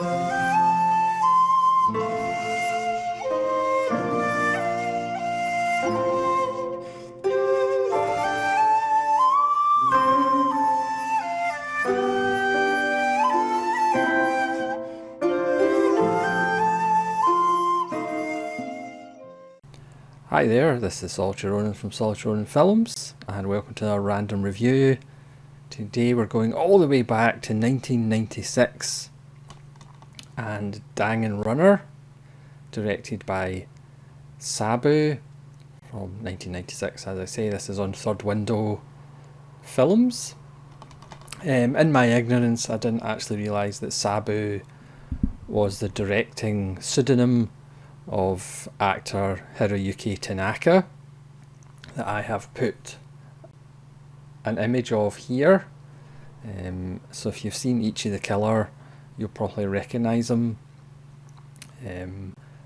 Hi there, this is Solitary Ronin from Solitary Ronin Films, and welcome to our random review. Today we're going all the way back to 1996 and Dangan Runner, directed by Sabu from 1996. As I say, this is on Third Window Films. In my ignorance, I didn't actually realise that Sabu was the directing pseudonym of actor Hiroyuki Tanaka that I have put an image of here. So if you've seen Ichi the Killer, you'll probably recognise him.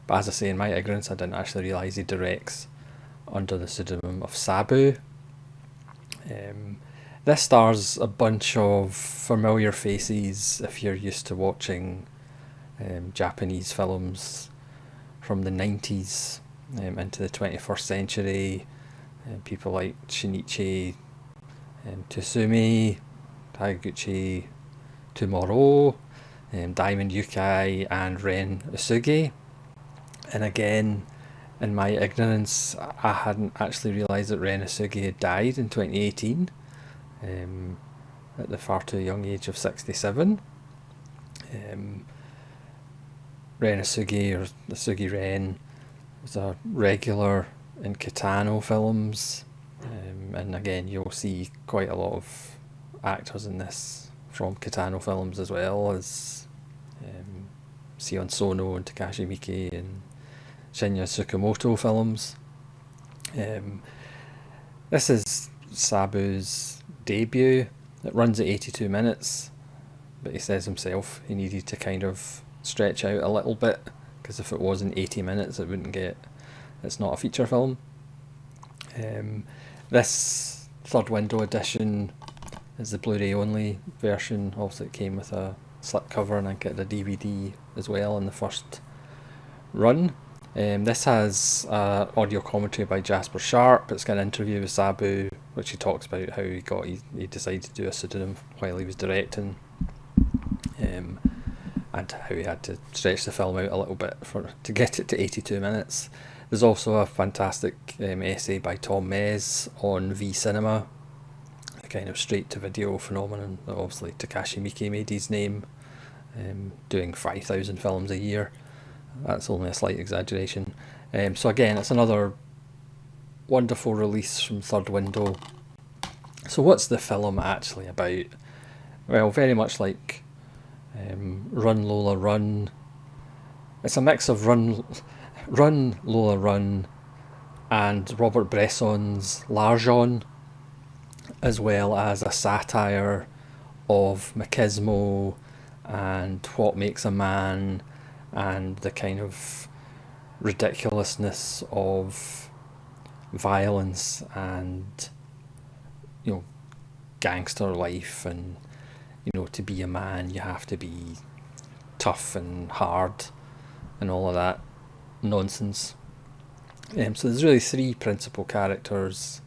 But as I say, in my ignorance, I didn't actually realise he directs under the pseudonym of Sabu. This stars a bunch of familiar faces if you're used to watching Japanese films from the 90s into the 21st century. People like Shinichi Tsusumi, Taguchi Tomorrow, Diamond Yukai and Ren Usugi. And again, in my ignorance, I hadn't actually realised that Ren Usugi had died in 2018 at the far too young age of 67. Ren Usugi, or Usugi Ren, was a regular in Kitano films, and again you'll see quite a lot of actors in this from Kitano films, as well as Sion Sono and Takashi Miike and Shinya Tsukamoto films. This is Sabu's debut. It runs at 82 minutes, but he says himself he needed to kind of stretch out a little bit, because if it wasn't 80 minutes it wouldn't get, it's not a feature film. This Third Window edition is the Blu-ray only version. Obviously it came with a slipcover, and I get the DVD as well in the first run. This has audio commentary by Jasper Sharp. It's got an interview with Sabu, which he talks about how he decided to do a pseudonym while he was directing, and how he had to stretch the film out a little bit to get it to 82 minutes. There's also a fantastic essay by Tom Mez on V Cinema, a kind of straight-to-video phenomenon that obviously Takashi Miike made his name, doing 5,000 films a year. That's only a slight exaggeration. So again, it's another wonderful release from Third Window. So what's the film actually about? Well, very much like Run Lola Run. It's a mix of Run Lola Run and Robert Bresson's L'Argent, as well as a satire of machismo and what makes a man, and the kind of ridiculousness of violence and, gangster life, and to be a man you have to be tough and hard and all of that nonsense. So there's really three principal characters.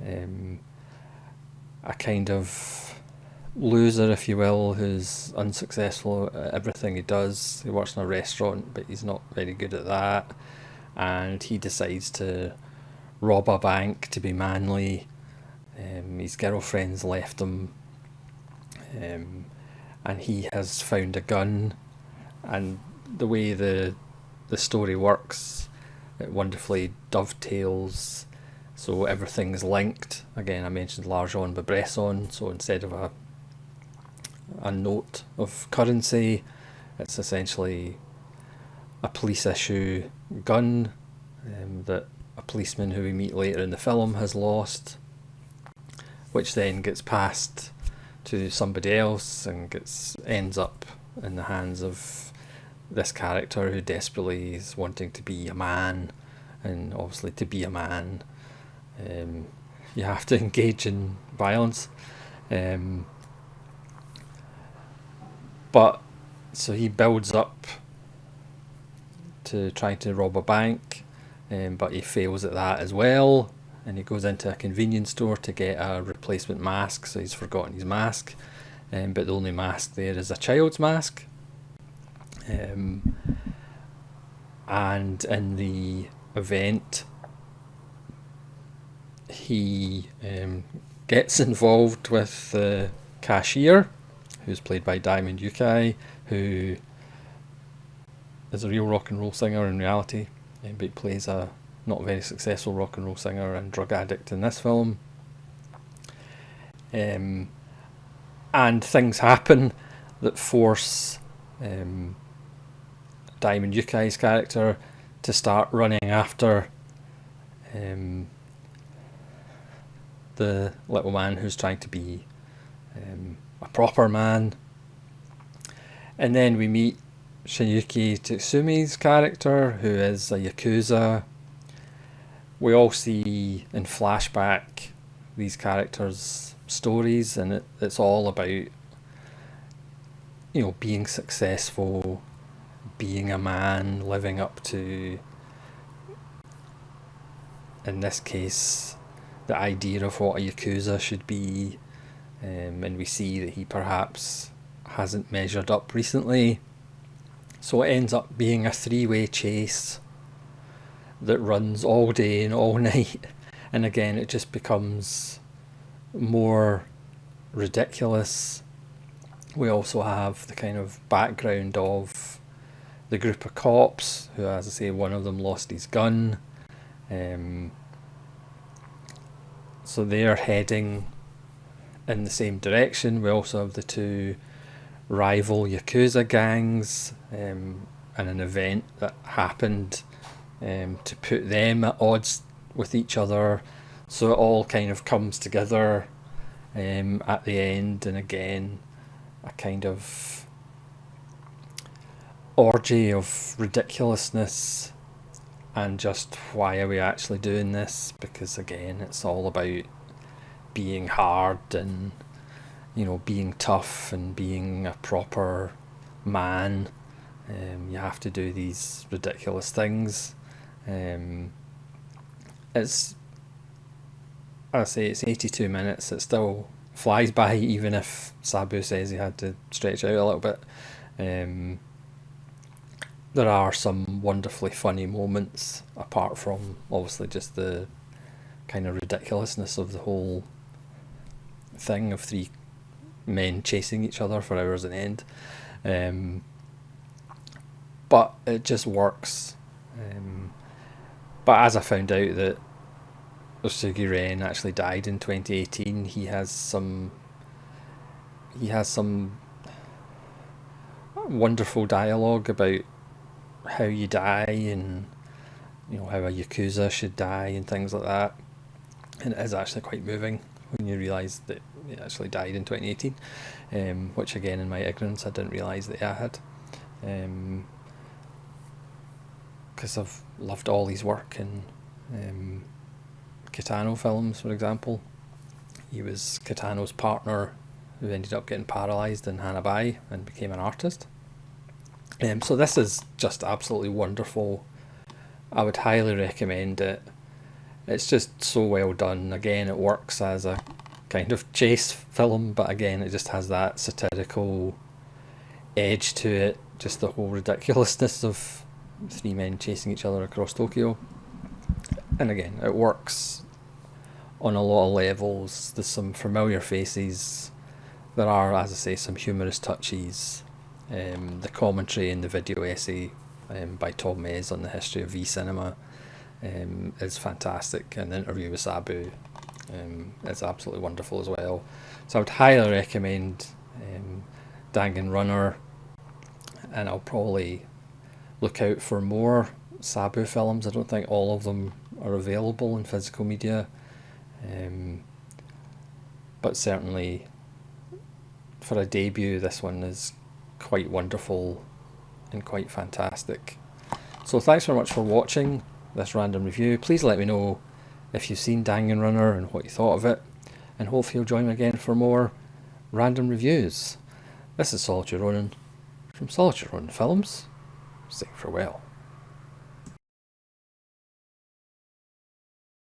A kind of loser, if you will, who's unsuccessful at everything he does. He works in a restaurant, but he's not very good at that, and he decides to rob a bank to be manly. His girlfriend's left him, and he has found a gun, and the way the story works, it wonderfully dovetails, so everything's linked. Again, I mentioned L'Argent by Bresson, so instead of a note of currency, it's essentially a police issue gun that a policeman who we meet later in the film has lost, which then gets passed to somebody else and ends up in the hands of this character who desperately is wanting to be a man. And obviously, to be a man, you have to engage in violence. But So he builds up to try to rob a bank, but he fails at that as well. And he goes into a convenience store to get a replacement mask, so he's forgotten his mask. But the only mask there is a child's mask. And in the event, he gets involved with the cashier, who's played by Diamond UK, who is a real rock and roll singer in reality, but plays a not very successful rock and roll singer and drug addict in this film. And things happen that force Diamond UK's character to start running after the little man who's trying to be a proper man. And then we meet Shinyuki Tsumi's character, who is a Yakuza. We all see in flashback these characters' stories, and it's all about, being successful, being a man, living up to, in this case, the idea of what a Yakuza should be. And we see that he perhaps hasn't measured up recently. So it ends up being a three-way chase that runs all day and all night. And again, it just becomes more ridiculous. We also have the kind of background of the group of cops who, as I say, one of them lost his gun. So they're heading in the same direction. We also have the two rival Yakuza gangs and an event that happened to put them at odds with each other. So it all kind of comes together at the end, and again, a kind of orgy of ridiculousness and just why are we actually doing this, because again, it's all about being hard and being tough and being a proper man. You have to do these ridiculous things. It's, I say, it's 82 minutes. It still flies by, even if Sabu says he had to stretch out a little bit. There are some wonderfully funny moments, apart from obviously just the kind of ridiculousness of the whole thing of three men chasing each other for hours on end. But it just works. But as I found out that Osugi Ren actually died in 2018, he has some wonderful dialogue about how you die and how a Yakuza should die and things like that. And it is actually quite moving when you realise that he actually died in 2018, which again, in my ignorance, I didn't realise that I had. Because I've loved all his work in Kitano films, for example. He was Kitano's partner who ended up getting paralysed in Hanabai and became an artist. So this is just absolutely wonderful. I would highly recommend it. It's just so well done. Again, it works as a kind of chase film, but again, it just has that satirical edge to it. Just the whole ridiculousness of three men chasing each other across Tokyo. And again, it works on a lot of levels. There's some familiar faces. There are, as I say, some humorous touches. The commentary in the video essay by Tom Mays on the history of V-cinema is fantastic, and the interview with Sabu is absolutely wonderful as well. So I would highly recommend Dangan Runner, and I'll probably look out for more Sabu films. I don't think all of them are available in physical media, but certainly for a debut, this one is quite wonderful and quite fantastic. So thanks very much for watching this random review. Please let me know if you've seen Danganronpa and what you thought of it, and hopefully you'll join me again for more random reviews. This is Solitude Ronin. From Soldier on Films, saying farewell.